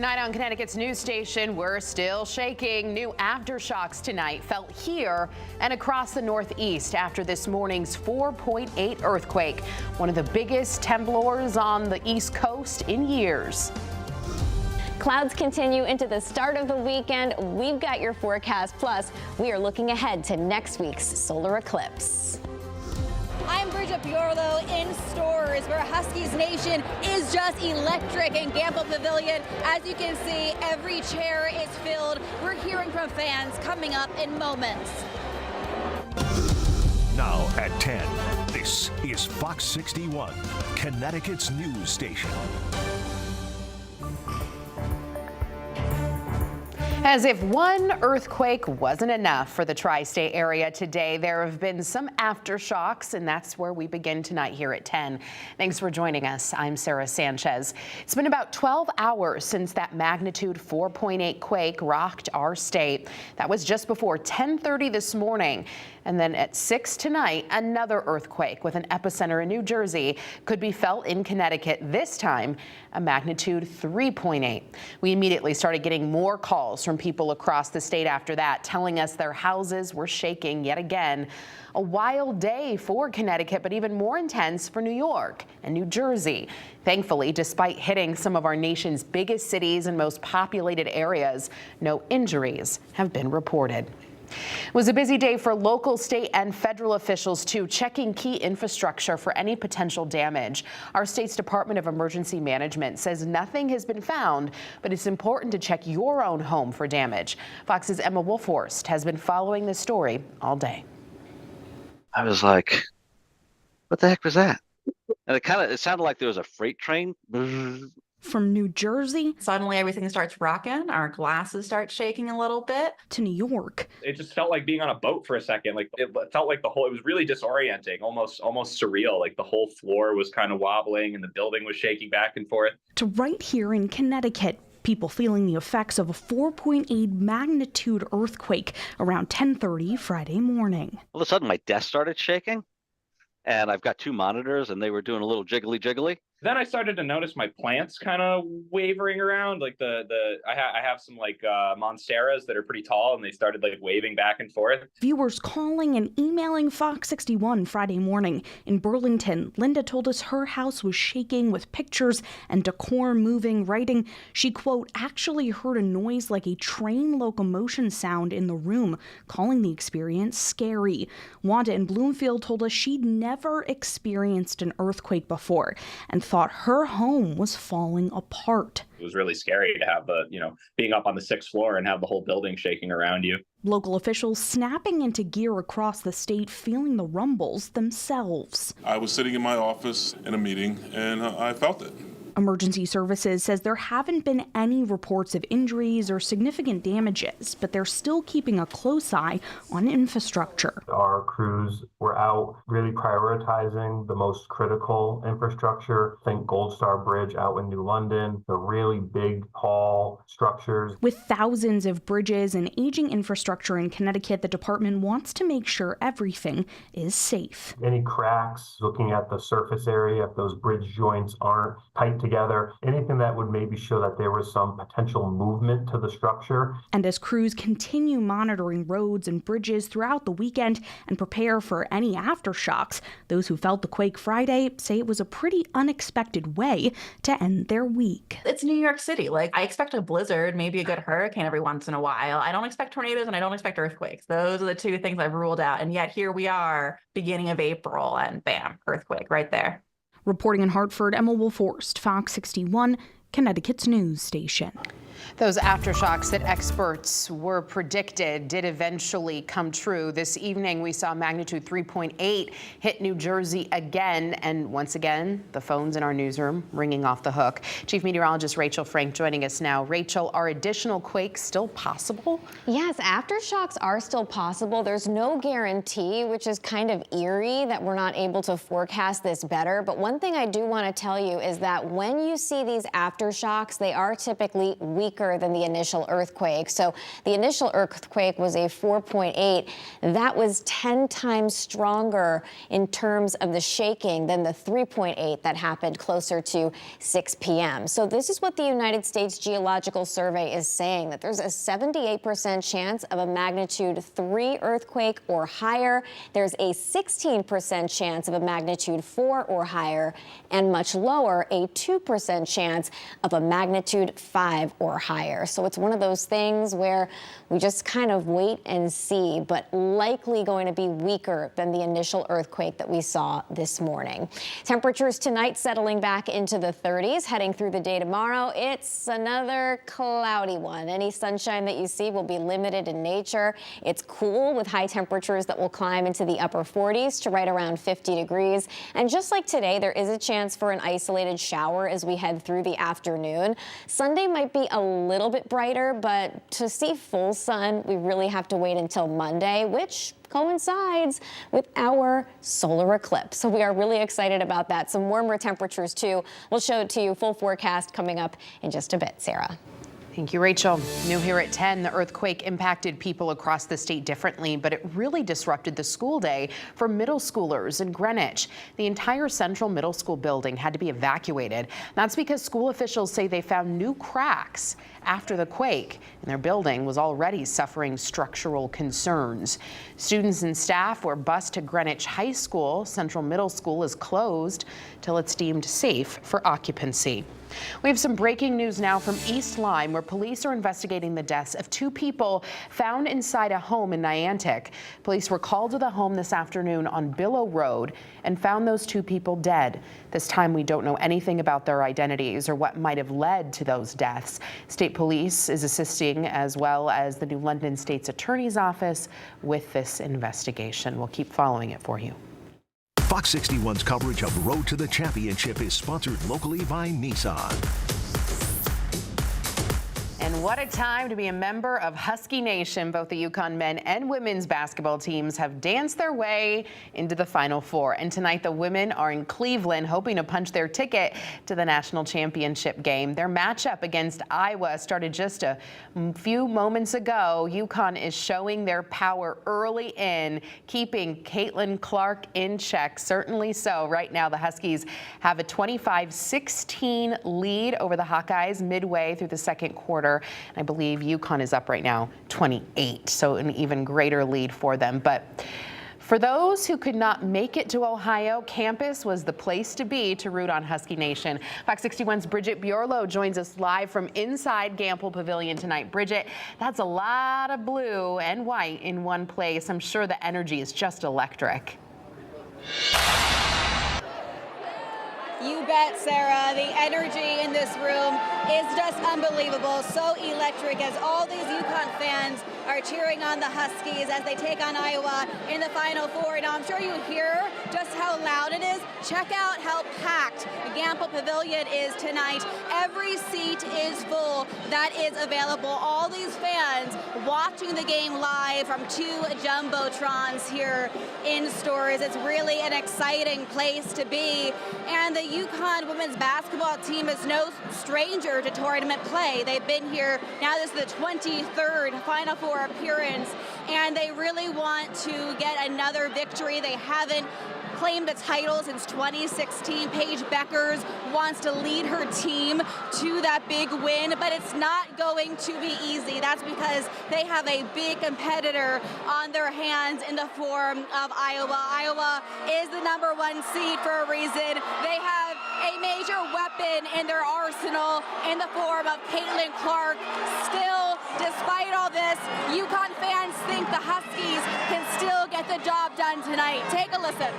Tonight on Connecticut's news station, we're still shaking. New aftershocks tonight felt here and across the Northeast after this morning's 4.8 earthquake, one of the biggest temblors on the East Coast in years. Clouds continue into the start of the weekend. We've got your forecast. Plus, we are looking ahead to next week's solar eclipse. I'm Bridget Biorlo in stores where Huskies Nation is just electric in Gamble Pavilion. As you can see, every chair is filled. We're hearing from fans coming up in moments. Now at 10, this is Fox 61, Connecticut's news station. As if one earthquake wasn't enough for the tri-state area today, there have been some aftershocks, and that's where we begin tonight here at 10. Thanks for joining us. I'm Sarah Sanchez. It's been about 12 hours since that magnitude 4.8 quake rocked our state. That was just before 10:30 this morning. And then at 6 tonight, another earthquake with an epicenter in New Jersey could be felt in Connecticut, this time a magnitude 3.8. We immediately started getting more calls from people across the state after that, telling us their houses were shaking yet again. A wild day for Connecticut, but even more intense for New York and New Jersey. Thankfully, despite hitting some of our nation's biggest cities and most populated areas, no injuries have been reported. It was a busy day for local, state, and federal officials, too, checking key infrastructure for any potential damage. Our state's Department of Emergency Management says nothing has been found, but it's important to check your own home for damage. Fox's Emma Wolfhorst has been following this story all day. I was like, what the heck was that? And it sounded like there was a freight train. From New Jersey, suddenly everything starts rocking. Our glasses start shaking a little bit. To New York. It just felt like being on a boat for a second. Like it felt like it was really disorienting, almost surreal. Like the whole floor was kind of wobbling and the building was shaking back and forth. To right here in Connecticut, people feeling the effects of a 4.8 magnitude earthquake around 10:30 Friday morning. All of a sudden, my desk started shaking, and I've got two monitors, and they were doing a little jiggly. Then I started to notice my plants kind of wavering around. Like I have some monsteras that are pretty tall, and they started like waving back and forth. Viewers calling and emailing Fox 61 Friday morning. In Burlington, Linda told us her house was shaking with pictures and decor moving, writing she, quote, actually heard a noise like a train locomotion sound in the room, calling the experience scary. Wanda in Bloomfield told us she'd never experienced an earthquake before and thought her home was falling apart. It was really scary to have being up on the 6th floor and have the whole building shaking around you. Local officials snapping into gear across the state, feeling the rumbles themselves. I was sitting in my office in a meeting and I felt it. Emergency Services says there haven't been any reports of injuries or significant damages, but they're still keeping a close eye on infrastructure. Our crews were out really prioritizing the most critical infrastructure. Think Gold Star Bridge out in New London, the really big, tall structures. With thousands of bridges and aging infrastructure in Connecticut, the department wants to make sure everything is safe. Any cracks, looking at the surface area, if those bridge joints aren't tight together, anything that would maybe show that there was some potential movement to the structure. And as crews continue monitoring roads and bridges throughout the weekend and prepare for any aftershocks, those who felt the quake Friday say it was a pretty unexpected way to end their week. It's New York City. Like, I expect a blizzard, maybe a good hurricane every once in a while. I don't expect tornadoes and I don't expect earthquakes. Those are the two things I've ruled out. And yet here we are, beginning of April, and bam, earthquake right there. Reporting in Hartford, Emma Wolfhorst, Fox 61, Connecticut's news station. Those aftershocks that experts were predicted did eventually come true. This evening, we saw magnitude 3.8 hit New Jersey again. And once again, the phones in our newsroom ringing off the hook. Chief Meteorologist Rachel Frank joining us now. Rachel, are additional quakes still possible? Yes, aftershocks are still possible. There's no guarantee, which is kind of eerie that we're not able to forecast this better. But one thing I do want to tell you is that when you see these aftershocks, they are typically weak weaker than the initial earthquake. So the initial earthquake was a 4.8. That was 10 times stronger in terms of the shaking than the 3.8 that happened closer to 6 p.m. So this is what the United States Geological Survey is saying, that there's a 78% chance of a magnitude 3 earthquake or higher. There's a 16% chance of a magnitude 4 or higher, and much lower, a 2% chance of a magnitude 5 or higher. So it's one of those things where we just kind of wait and see, but likely going to be weaker than the initial earthquake that we saw this morning. Temperatures tonight settling back into the 30s, heading through the day tomorrow. It's another cloudy one. Any sunshine that you see will be limited in nature. It's cool with high temperatures that will climb into the upper 40s to right around 50 degrees. And just like today, there is a chance for an isolated shower as we head through the afternoon. Sunday might be a little bit brighter, but to see full sun, we really have to wait until Monday, which coincides with our solar eclipse. So we are really excited about that. Some warmer temperatures too. We'll show it to you, full forecast coming up in just a bit. Sarah. Thank you, Rachel. New here at 10, the earthquake impacted people across the state differently, but it really disrupted the school day for middle schoolers in Greenwich. The entire Central Middle School building had to be evacuated. That's because school officials say they found new cracks after the quake, and their building was already suffering structural concerns. Students and staff were bused to Greenwich High School. Central Middle School is closed till it's deemed safe for occupancy. We have some breaking news now from East Lyme, where police are investigating the deaths of 2 people found inside a home in Niantic. Police were called to the home this afternoon on Billow Road and found those 2 people dead. This time we don't know anything about their identities or what might have led to those deaths. State Police is assisting, as well as the New London State's Attorney's Office, with this investigation. We'll keep following it for you. Fox 61's coverage of Road to the Championship is sponsored locally by Nissan. And what a time to be a member of Husky Nation. Both the UConn men and women's basketball teams have danced their way into the Final Four. And tonight the women are in Cleveland, hoping to punch their ticket to the national championship game. Their matchup against Iowa started just a few moments ago. UConn is showing their power early in, keeping Caitlin Clark in check. Certainly so. Right now the Huskies have a 25-16 lead over the Hawkeyes midway through the second quarter. I believe UConn is up right now 28, so an even greater lead for them. But for those who could not make it to Ohio, campus was the place to be to root on Husky Nation. Fox 61's Bridget Bjorlo joins us live from inside Gamble Pavilion tonight. Bridget, that's a lot of blue and white in one place. I'm sure the energy is just electric. You bet, Sarah. The energy in this room is just unbelievable. So electric as all these UConn fans are cheering on the Huskies as they take on Iowa in the Final Four. Now, I'm sure you hear just how loud it is. Check out how packed Gamble Pavilion is tonight. Every seat is full that is available. All these fans watching the game live from 2 jumbotrons here in stores. It's really an exciting place to be. And the UConn women's basketball team is no stranger to tournament play. They've been here, now this is the 23rd Final Four appearance, and they really want to get another victory. They haven't claimed a title since 2016. Paige Beckers wants to lead her team to that big win, but it's not going to be easy. That's because they have a big competitor on their hands in the form of Iowa. Iowa is the #1 seed for a reason. They have a major weapon in their arsenal in the form of Caitlin Clark. Still, despite all this, UConn fans think the Huskies can still get the job done tonight. Take a listen.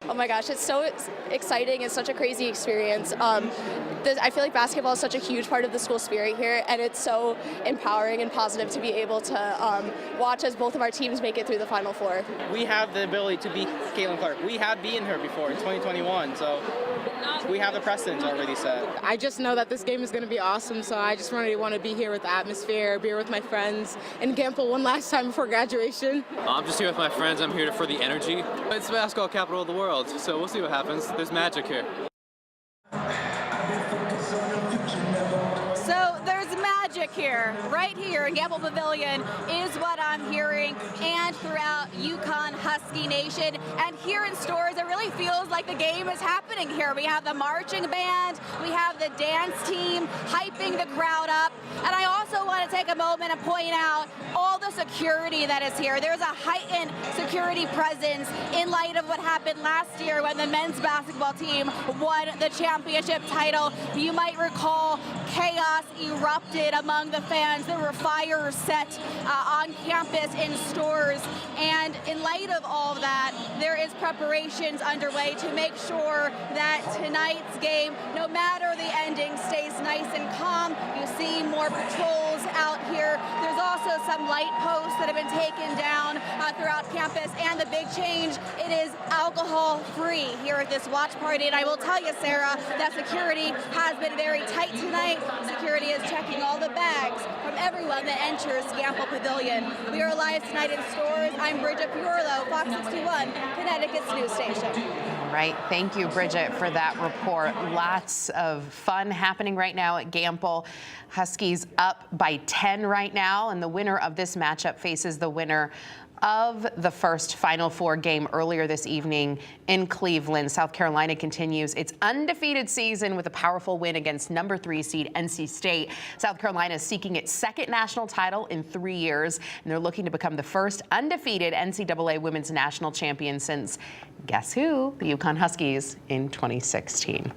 Oh my gosh, it's so exciting. It's such a crazy experience. I feel like basketball is such a huge part of the school spirit here, and it's so empowering and positive to be able to watch as both of our teams make it through the Final Four. We have the ability to beat Caitlin Clark. We have beaten her before in 2021, so we have the precedent already set. I just know that this game is going to be awesome, so I just really want to be here with the atmosphere, be here with my friends, and gamble one last time before graduation. I'm just here with my friends. I'm here for the energy. It's the basketball capital of the world, so we'll see what happens. There's magic here. So there's magic here, right here in Gamble Pavilion, is what I'm hearing, and throughout UConn Husky Nation. And here in Stores, it really feels like the game is happening here. We have the marching band, we have the dance team hyping the crowd up. And I also want to take a moment and point out all the security that is here. There's a heightened security presence in light of what happened last year when the men's basketball team won the championship title. You might recall chaos erupted among the fans. There were fires set on campus in Stores. And in light of all of that, there is preparations underway to make sure that tonight's game, no matter the ending, stays nice and calm. You see more patrols out here. There's also some light posts that have been taken down throughout campus. And the big change, it is alcohol-free here at this watch party. And I will tell you, Sarah, that security has been very tight tonight. Security is checking all the bags from everyone that enters Gamble Pavilion. We are live tonight in Stores. I'm Bridget Piorlo, Fox 61, Connecticut's news station. All right, thank you, Bridget, for that report. Lots of fun happening right now at Gamble. Huskies up by 10 right now, and the winner of this matchup faces the winner of the first Final Four game earlier this evening in Cleveland. South Carolina continues its undefeated season with a powerful win against number 3 seed NC State. South Carolina is seeking its second national title in 3 years, and they're looking to become the first undefeated NCAA women's national champion since, guess who? The UConn Huskies in 2016.